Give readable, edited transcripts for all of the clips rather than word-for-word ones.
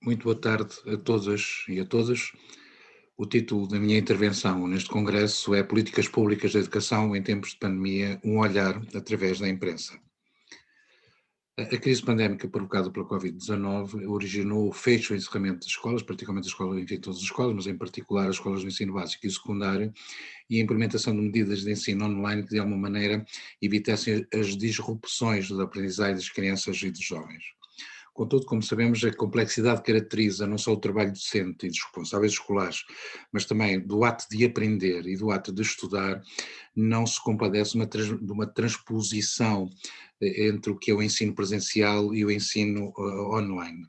Muito boa tarde a todas e a todos. O título da minha intervenção neste congresso é Políticas Públicas de Educação em Tempos de Pandemia, um olhar através da imprensa. A crise pandémica provocada pela Covid-19 originou o fecho e encerramento das escolas, particularmente as escolas, enfim, todas as escolas, mas em particular as escolas do ensino básico e secundário, e a implementação de medidas de ensino online que de alguma maneira evitassem as disrupções da aprendizagem das crianças e dos jovens. Contudo, como sabemos, a complexidade caracteriza não só o trabalho docente e dos responsáveis escolares, mas também do ato de aprender e do ato de estudar, não se compadece de uma transposição entre o que é o ensino presencial e o ensino online.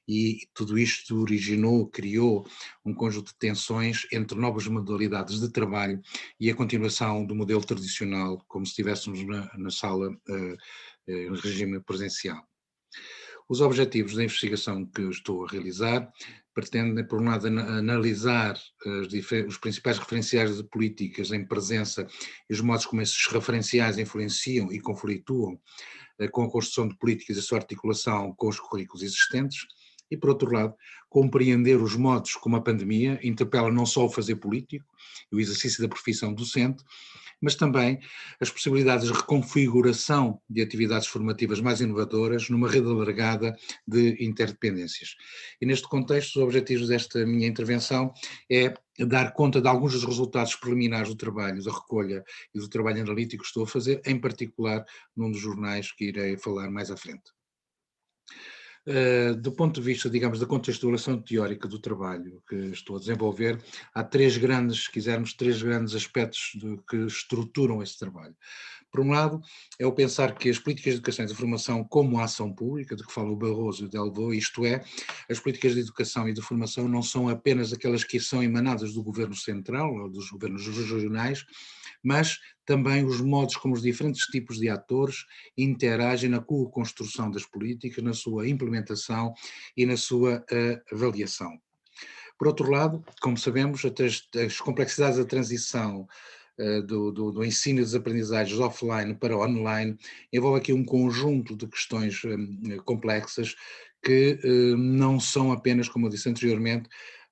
E tudo isto originou, criou um conjunto de tensões entre novas modalidades de trabalho e a continuação do modelo tradicional, como se estivéssemos na sala em regime presencial. Os objetivos da investigação que eu estou a realizar pretendem, por um lado, analisar os principais referenciais de políticas em presença e os modos como esses referenciais influenciam e conflituam com a construção de políticas e a sua articulação com os currículos existentes, e, por outro lado, compreender os modos como a pandemia interpela não só o fazer político e o exercício da profissão docente, mas também as possibilidades de reconfiguração de atividades formativas mais inovadoras numa rede alargada de interdependências. E neste contexto, os objetivos desta minha intervenção é dar conta de alguns dos resultados preliminares do trabalho, da recolha e do trabalho analítico que estou a fazer, em particular num dos jornais que irei falar mais à frente. Do ponto de vista, digamos, da contextualização teórica do trabalho que estou a desenvolver, há três grandes, se quisermos, três grandes aspectos que estruturam esse trabalho. Por um lado, é o pensar que as políticas de educação e de formação como ação pública, de que fala o Barroso e o Delvaux, isto é, as políticas de educação e de formação não são apenas aquelas que são emanadas do governo central ou dos governos regionais, mas também os modos como os diferentes tipos de atores interagem na co-construção das políticas, na sua implementação e na sua avaliação. Por outro lado, como sabemos, as complexidades da transição do ensino e das aprendizagens offline para online envolve aqui um conjunto de questões complexas que não são apenas, como eu disse anteriormente,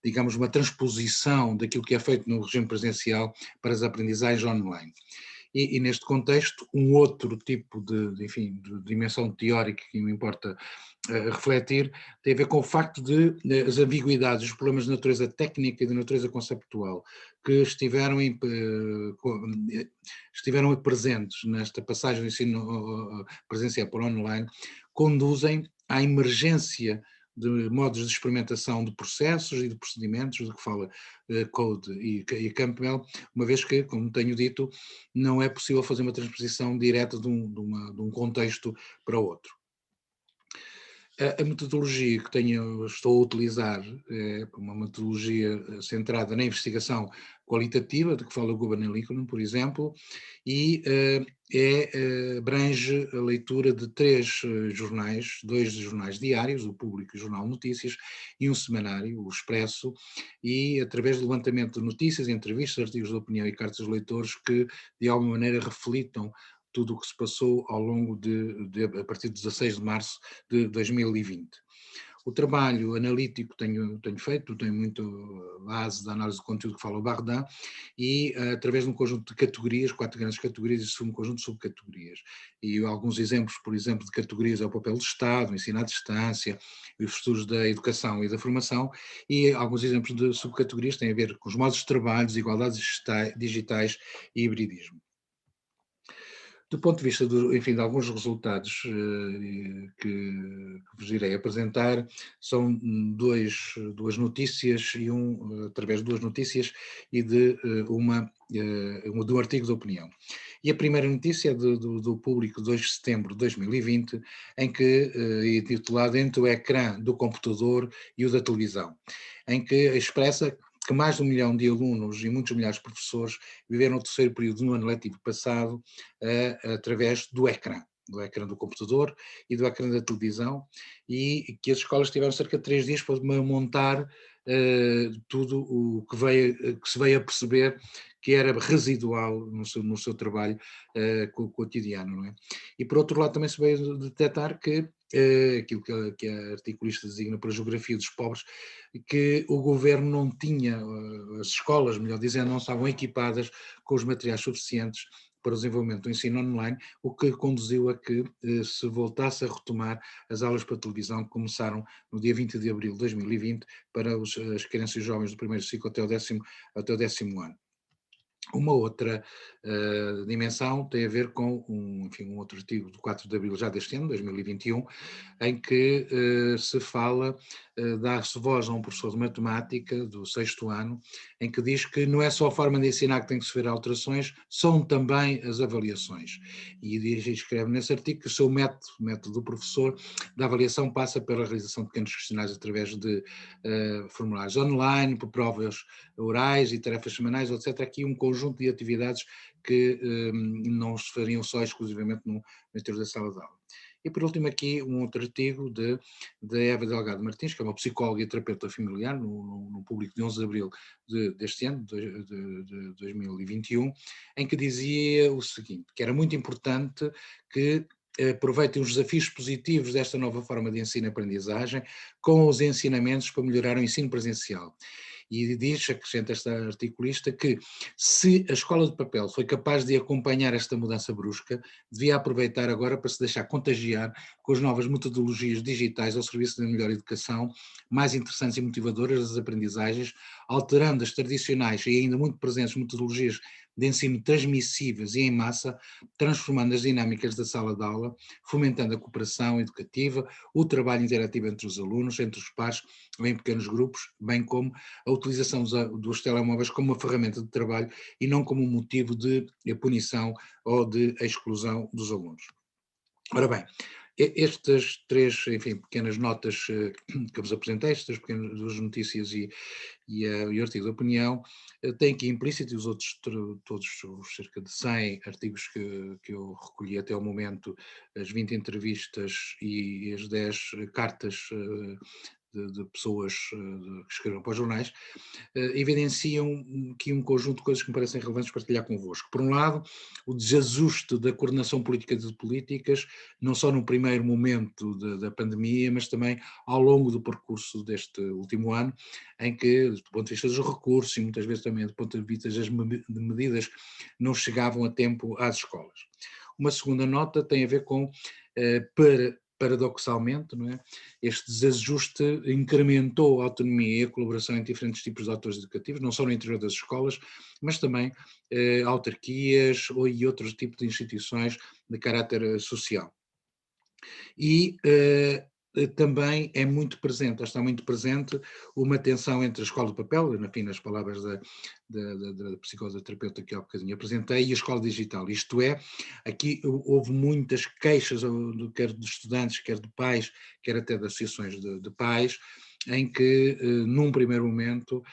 digamos, uma transposição daquilo que é feito no regime presencial para as aprendizagens online. E neste contexto, um outro tipo enfim, de dimensão teórica que me importa refletir tem a ver com o facto de as ambiguidades, os problemas de natureza técnica e de natureza conceptual que estiveram presentes nesta passagem do ensino presencial para online, conduzem à emergência de modos de experimentação de processos e de procedimentos, do que fala Code e Campbell, uma vez que, como tenho dito, não é possível fazer uma transposição direta de um contexto para outro. A metodologia que estou a utilizar é uma metodologia centrada na investigação qualitativa, de que fala o Gubben e Lincoln, por exemplo, e abrange a leitura de três jornais, dois jornais diários, o Público e o Jornal Notícias, e um semanário, o Expresso, e através do levantamento de notícias, entrevistas, artigos de opinião e cartas de leitores que, de alguma maneira, reflitam tudo o que se passou ao longo a partir de 16 de março de 2020. O trabalho analítico tenho feito, tenho muito base da análise do conteúdo que fala o Bardan, e através de um conjunto de categorias, quatro grandes categorias e um conjunto de subcategorias. E alguns exemplos, por exemplo, de categorias é o papel do Estado, o ensino à distância, os estudos da educação e da formação, e alguns exemplos de subcategorias têm a ver com os modos de trabalho, desigualdades digitais e hibridismo. Do ponto de vista, enfim, de alguns resultados que vos irei apresentar, são duas notícias através de duas notícias e de um artigo de opinião. E a primeira notícia é do Público 2 de setembro de 2020, em que é intitulado Entre o ecrã do computador e o da televisão, em que expressa que mais de 1 milhão de alunos e muitos milhares de professores viveram o terceiro período no ano letivo passado através do ecrã do computador e do ecrã da televisão, e que as escolas tiveram cerca de 3 dias para montar tudo o que se veio a perceber que era residual no seu trabalho cotidiano, não é? E por outro lado também se veio detectar que aquilo que a articulista designa por a geografia dos pobres, que o governo não tinha, as escolas, melhor dizendo, não estavam equipadas com os materiais suficientes para o desenvolvimento do ensino online, o que conduziu a que se voltasse a retomar as aulas para televisão, que começaram no dia 20 de abril de 2020 para as crianças e jovens do primeiro ciclo até o 10º ano. Uma outra dimensão tem a ver com enfim, um outro artigo do 4 de abril já deste ano, 2021, em que se fala, dá-se voz a um professor de matemática do 6º ano, em que diz que não é só a forma de ensinar que tem que sofrer alterações, são também as avaliações. E escreve nesse artigo que o seu método do professor da avaliação passa pela realização de pequenos questionários através de formulários online, por provas orais e tarefas semanais, etc. Aqui um conjunto de atividades que não se fariam só exclusivamente no interior da sala de aula. E por último aqui um outro artigo de Eva Delgado Martins, que é uma psicóloga e terapeuta familiar, no público de 11 de abril deste ano, de 2021, em que dizia o seguinte, que era muito importante que aproveitem os desafios positivos desta nova forma de ensino-aprendizagem com os ensinamentos para melhorar o ensino presencial. E diz, acrescenta esta articulista, que se a escola de papel foi capaz de acompanhar esta mudança brusca, devia aproveitar agora para se deixar contagiar com as novas metodologias digitais ao serviço da melhor educação, mais interessantes e motivadoras das aprendizagens, alterando as tradicionais e ainda muito presentes metodologias de ensino transmissíveis e em massa, transformando as dinâmicas da sala de aula, fomentando a cooperação educativa, o trabalho interativo entre os alunos, entre os pares, em pequenos grupos, bem como a utilização dos telemóveis como uma ferramenta de trabalho e não como um motivo de punição ou de exclusão dos alunos. Ora bem, estas três, enfim, pequenas notas que vos apresentei, estas pequenas duas notícias e o artigo de opinião, tem aqui implícito, e os outros, todos os cerca de 100 artigos que eu recolhi até ao momento, as 20 entrevistas e as 10 cartas de pessoas que escreveram para os jornais, evidenciam aqui um conjunto de coisas que me parecem relevantes para partilhar convosco. Por um lado, o desajuste da coordenação política de políticas, não só no primeiro momento da pandemia, mas também ao longo do percurso deste último ano, em que, do ponto de vista dos recursos e muitas vezes também do ponto de vista das medidas, não chegavam a tempo às escolas. Uma segunda nota tem a ver com, paradoxalmente, não é? Este desajuste incrementou a autonomia e a colaboração entre diferentes tipos de atores educativos, não só no interior das escolas, mas também autarquias e outros tipos de instituições de caráter social. E também é muito presente, está muito presente uma tensão entre a escola de papel, enfim, nas palavras da psicoterapeuta que há bocadinho apresentei, e a escola digital. Isto é, aqui houve muitas queixas, quer de estudantes, quer de pais, quer até de associações de pais, em que, num primeiro momento,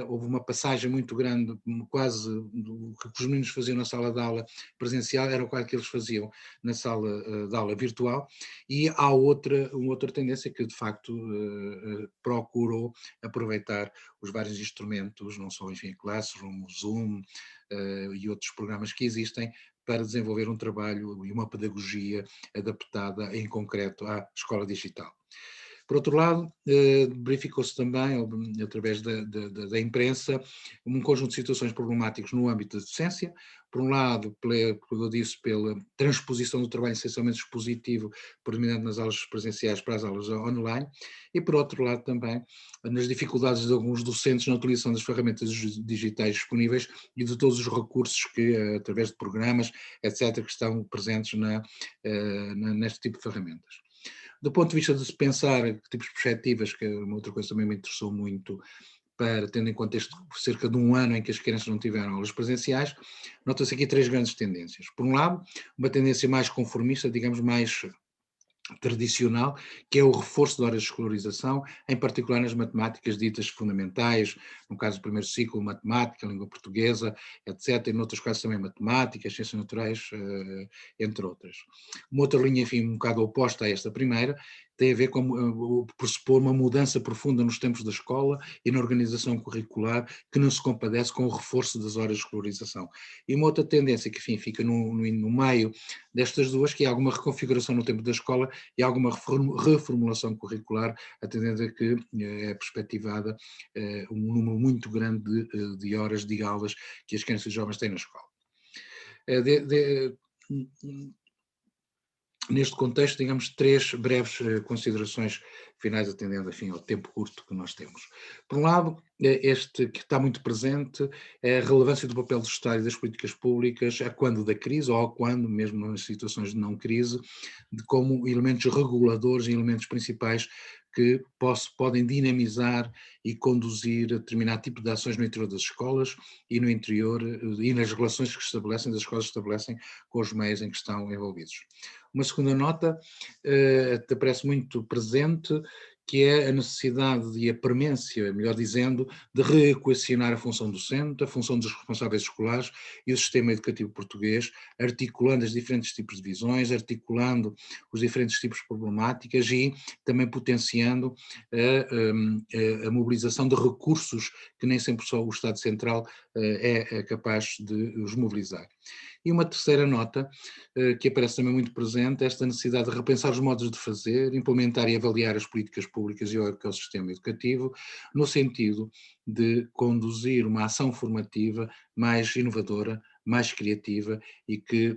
houve uma passagem muito grande, quase do que os meninos faziam na sala de aula presencial, era o que eles faziam na sala de aula virtual, e há uma outra tendência que, de facto, procurou aproveitar os vários instrumentos, não só, enfim, Classroom, Zoom e outros programas que existem, para desenvolver um trabalho e uma pedagogia adaptada, em concreto, à escola digital. Por outro lado, verificou-se também, através da imprensa, um conjunto de situações problemáticas no âmbito da docência. Por um lado, como eu disse, pela transposição do trabalho essencialmente expositivo, predominante nas aulas presenciais para as aulas online, e por outro lado também nas dificuldades de alguns docentes na utilização das ferramentas digitais disponíveis e de todos os recursos que, através de programas, etc., que estão presentes neste tipo de ferramentas. Do ponto de vista de se pensar que tipos de perspectivas, que é uma outra coisa que também me interessou muito, tendo em conta este cerca de um ano em que as crianças não tiveram aulas presenciais, nota-se aqui três grandes tendências. Por um lado, uma tendência mais conformista, digamos mais tradicional, que é o reforço de horas de escolarização, em particular nas matemáticas ditas fundamentais, no caso do primeiro ciclo, matemática, língua portuguesa, etc., e noutros casos também matemática, ciências naturais, entre outras. Uma outra linha, enfim, um bocado oposta a esta primeira, tem a ver com pressupor uma mudança profunda nos tempos da escola e na organização curricular que não se compadece com o reforço das horas de escolarização. E uma outra tendência que, enfim, fica no meio destas duas, que é alguma reconfiguração no tempo da escola e alguma reformulação curricular, atendendo a que é perspectivada um número muito grande de horas de aulas que as crianças e jovens têm na escola. Neste contexto, digamos, três breves considerações finais, atendendo, enfim, ao tempo curto que nós temos. Por um lado, este que está muito presente é a relevância do papel do Estado e das políticas públicas, a quando da crise, ou a quando, mesmo nas situações de não crise, de como elementos reguladores e elementos principais que podem dinamizar e conduzir a determinado tipo de ações no interior das escolas e no interior, e nas relações que estabelecem, das escolas estabelecem com os meios em que estão envolvidos. Uma segunda nota aparece muito presente, que é a necessidade e a premência, melhor dizendo, de reequacionar a função docente, a função dos responsáveis escolares e o sistema educativo português, articulando os diferentes tipos de visões, articulando os diferentes tipos de problemáticas e também potenciando a mobilização de recursos que nem sempre só o Estado Central é capaz de os mobilizar. E uma terceira nota, que aparece também muito presente, esta necessidade de repensar os modos de fazer, implementar e avaliar as políticas públicas e o ecossistema educativo, no sentido de conduzir uma ação formativa mais inovadora, mais criativa e que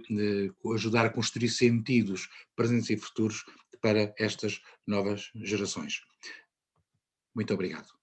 ajudar a construir sentidos presentes e futuros para estas novas gerações. Muito obrigado.